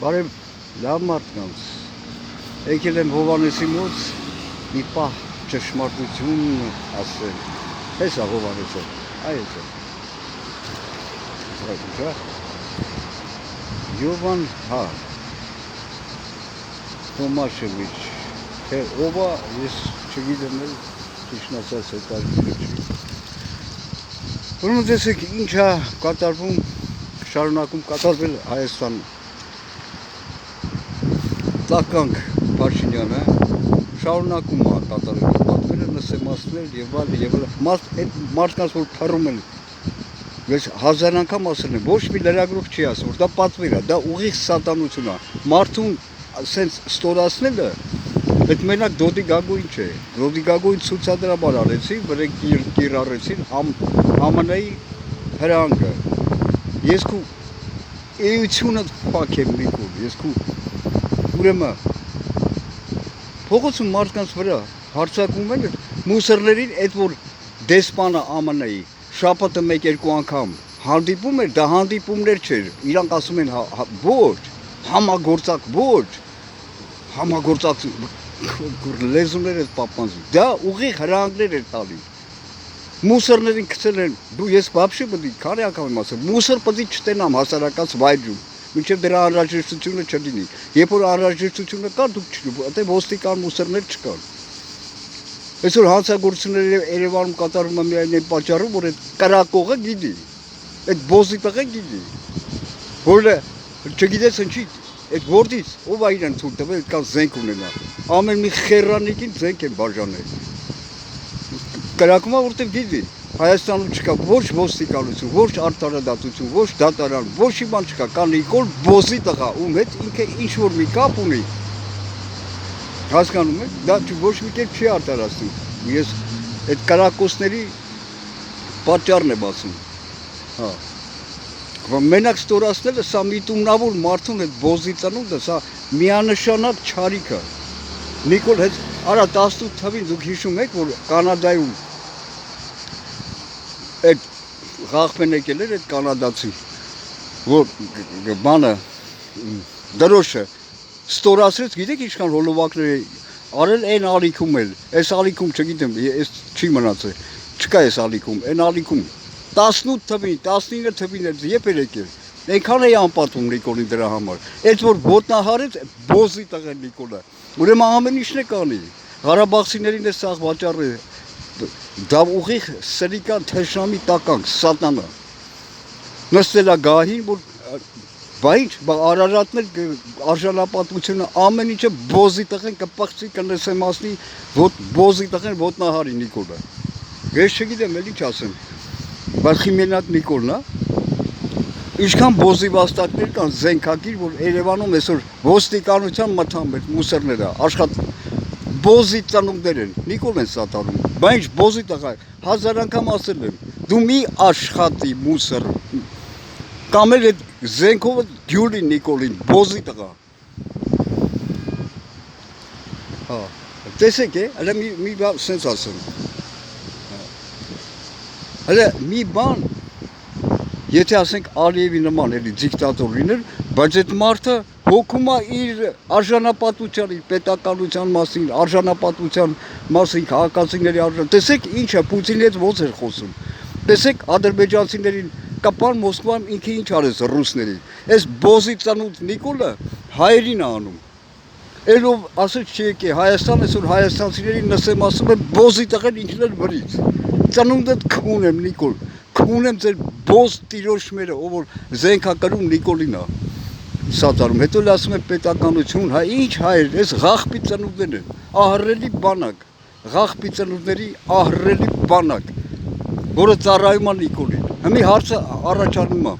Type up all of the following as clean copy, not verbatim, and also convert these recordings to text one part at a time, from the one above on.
Բարև լավ մարդկանց, եկել եմ Հովանեսի մոտ մի պահ ճշմարտություն ասել, հեսա Հովանեսը, այս է, Յովան Թոմաշևիչ, թե ովա ես չգիտեմ էլ ճիշտն ասած հետաքրքիր չի։ Ուրեմն տեսեք ինչա կատարվում, շարունակում կատարվել Հայաստանում։ Տականք Փաշինյանը շարունակում է կատարել պատվերը, նսեմացնել եւ այլ մարդկանց որ փռում են, ես հազար անգամ ասել եմ, ոչ մի լրագրող չի ասում, որ դա պատվեր է, դա ուղիղ սատանություն է, մարդուն սենց ստորացնելը, այդ մենակ Դոդի Գագոին չէ, Դոդի Գագոին ցուցադրաբար արեցին, վրեն կիրառեցին ԱՄՆ-ի հրանգը, ես քու էությունը փակեմ Նիկոլ, ես քու ուրեմն փողոցում մարդկանց վրա հարձակվում են մուսորներին, այդ որ դեսպանը ԱՄՆ-ի շաբաթը 1-2 անգամ հանդիպում էր, դա հանդիպումներ չէր, իրանք ասում են ոչ, համագործակ ոչ, համագործակ լեզուներ են պապանձում, դա ուղիղ հրանգներ են տալի, մուսորներին գցել են, դու ես բաբշի պետք է քանի անգամ եմ ասել, մուսոր պետք է չտենամ հասարակած վայրում, մինչև դրա անհրաժեշտությունը չլինի, երբ որ անհրաժեշտությունը կա, դուք չլինի, ոստիկան մուսորներ չկան։ Այսօր հանցագործությունները Երևանում կատարվում է միայն այն պատճառով, որ այդ կրակողը գիտի, այդ բոզի տղեն գիտի, որը չգիտես ինչի, այդ որդից ով է իրեն թույլ տվել, այդքան զենք ունենա, ամեն մի խեռանիկին զենք են բաժանել, կրակում է որտեղ գիտի, Հայաստանում չկա ոչ ոստիկանություն, ոչ արտարադատություն, ոչ դատարան, ոչ մի բան չկա, կա Նիկոլ բոզի տղա, ում հետ ինքը ինչ-որ մի կապ ունի, հասկանում եք, դա ոչ մի կերպ չի արտարացնում, ես այդ կրակոցների պատճառն եմ ասում, մենակ ստորացնելը, սա միտումնավոր մարդուն այդ բոզի ծնունդը, սա միանշանակ չարիք է, Նիկոլ հետ, արա 18 թվին դուք հիշում եք, որ Կանադայում այդ Ղախպեն եկել էր այդ կանադացի, որ բանը, դրոշը ստորացրեց, գիտեք ինչքան հոլովակներ արել այն ալիքում էլ, այս ալիքում չգիտեմ, այս չի մնացել, չկա այս ալիքում, այն ալիքում 18 թվին, 19 թվին էր, երբ էր եկել, այնքան էի անպատվում Նիկոլին դրա համար, այդ որ ոտնահարեց բոզի տղեն Նիկոլը, ուրեմն ամեն ինչն է կանի, Ղարաբաղցիներին է սաղ վաճառը, դա ուղիղ սրիկան թշնամի տականք, սատանա, նստել է գահին, որ բա ինչ, Արարատներ արժանապատվությունը ամեն ինչը բոզի տղեն կպղծի, կնսեմացնի, բոզի տղեն ոտնահարի Նիկոլը, ես չգիտեմ էլ ինչ ասեմ, բայց խիմենակ Նիկոլն է, ինչքան բոզի վաստակներ կան զենքագիր, որ Երևանում այսօր ոստիկանության մթան մեր մուսորները աշխատում, բոզի ծնունդներ են, Նիկոլ են սատարում, բա ինչ բոզի տղա, հազար անգամ ասել եմ, դու մի աշխատի մուսոր, կամ էլ այդ զենքովը դյուրի Նիկոլին, բոզի տղա, տեսեք է, հələ մի բան սենց ասեմ, հələ մի բան, եթե ասենք Ալիևի նման էլի դիկտատոր լիներ, բայց այդ մարդը հոգում է իր արժանապատվության, իր պետականության մասին, արժանապատվության մասին, քաղաքացիների արժան, տեսեք ինչը Պուտինի հետ ոնց էր խոսում, տեսեք ադրբեջանցիներին կապան Մոսկվայում ինքը ինչ արեց ռուսներին, այս բոզի ծնունդ Նիկոլը հայերին է անում, Էլով ասեց չի եկե Հայաստան, այսօր հայաստանցիներին նսեմացնում են բոզի տղեն ինքն էլ վրից, ծնունդդ քուն եմ Նիկոլ, քուն եմ ձեր բոզ տիրոշմերը, ով որ զենքա կրում Նիկոլին է սատարում, հետո էլ ասում է պետականություն, հա ինչ հայեր, այս ղախպի ծնունդներն են, ահռելի բանակ, ղախպի ծնունդների ահռելի բանակ, որը ծառայում է Նիկոլին, հիմի հարցը առաջանում է,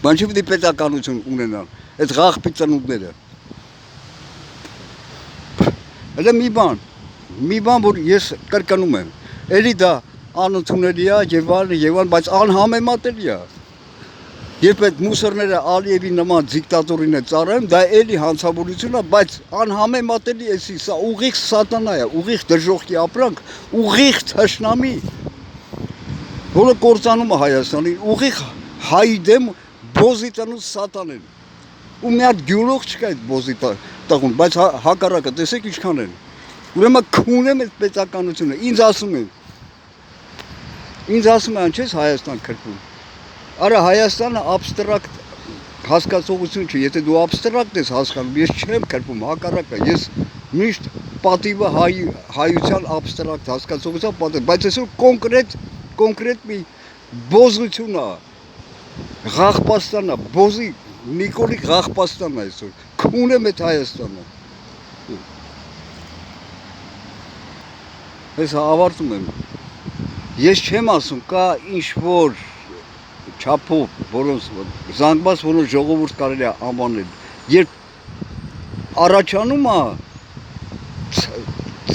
բան չի պետք է պետականություն ունենան, այդ ղախպի ծնունդները, հələ մի բան, որ ես կրկնում եմ, էլի դա անընդունելի է եւ այլն, բայց անհամեմատելի է, երբ այդ մուսորները Ալիևի նման դիկտատորին է ծառայում, դա էլի հանցավորություն է, բայց անհամեմատելի է, սա ուղիղ սատանա է, ուղիղ դժոխքի ապրանք, ուղիղ թշնամի, որը կործանում է Հայաստանին, ուղիղ հայի դեմ բոզի ծնունդ սատանեն, ու մի հատ գյուլող չկա այդ բոզի տղուն, բայց հակառակը տեսեք ինչքան են։ Ուրեմն քունեմ այդ պետականությունը, ինձ ասում են, չես Հայաստան քրկում։ Արա Հայաստանը абստրակտ հասկացողություն չէ, եթե դու абստրակտ ես հասկանում, ես չեմ քրկում, հակառակը, ես միշտ պատիվը հայության абստրակտ հասկացողության պատիվ, բայց այսօր կոնկրետ մի բոզություն է, Ղաղպաստանն է, բոզի Նիկոլի Ղաղպաստանն է այսօր, քունեմ այդ Հայաստանը։ Ես ավարտում եմ, ես չեմ ասում, կա ինչ-որ չափով, որոնց զանգված, որոնց ժողովուրդ կարելի է անվանել, երբ առաջանում է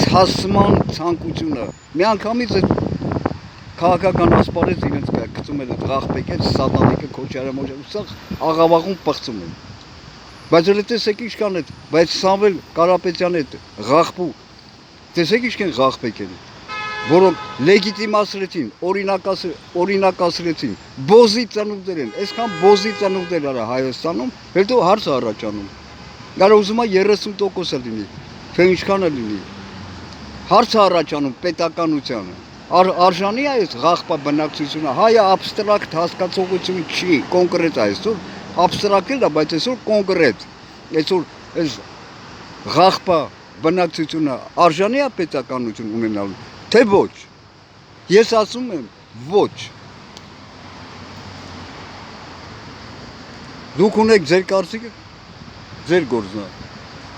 ցասման ցանկությունը, միանգամից այդ քաղաքական ասպարեզ իրենց գցում են այդ Ղաղպեկը, Սատանիկը, Քոչարյանը, սա աղավաղում պղծում են։ Բայց որ տեսեք ինչքան այդ, բայց Սամվել Կարապետյանի այդ Ղաղպու, տեսեք ինչքան Ղաղպեկ են, որոնք լեգիտիմացրեցին, օրինակացրեցին, բոզի ծնունդներ են, այսքան բոզի ծնունդներ արա Հայաստանում, հետո հարց է առաջանում։ Գարա ուզում է 30% լինի, թե ինչքան է լինի։ Հարց է առաջանում պետականությանը։ Արժանի է այս Ղաղպա բնակչությունը, հայը абստրակտ հասկացողություն չի, կոնկրետ է այսօր, абստրակտ է, բայց այսօր կոնկրետ։ Այսօր այս Ղաղպա բնակչությունը արժանի է պետականություն ունենալու, թե ոչ։ Ես ասում եմ ոչ։ Դուք ունեք ձեր կարծիքը, ձեր գործն է։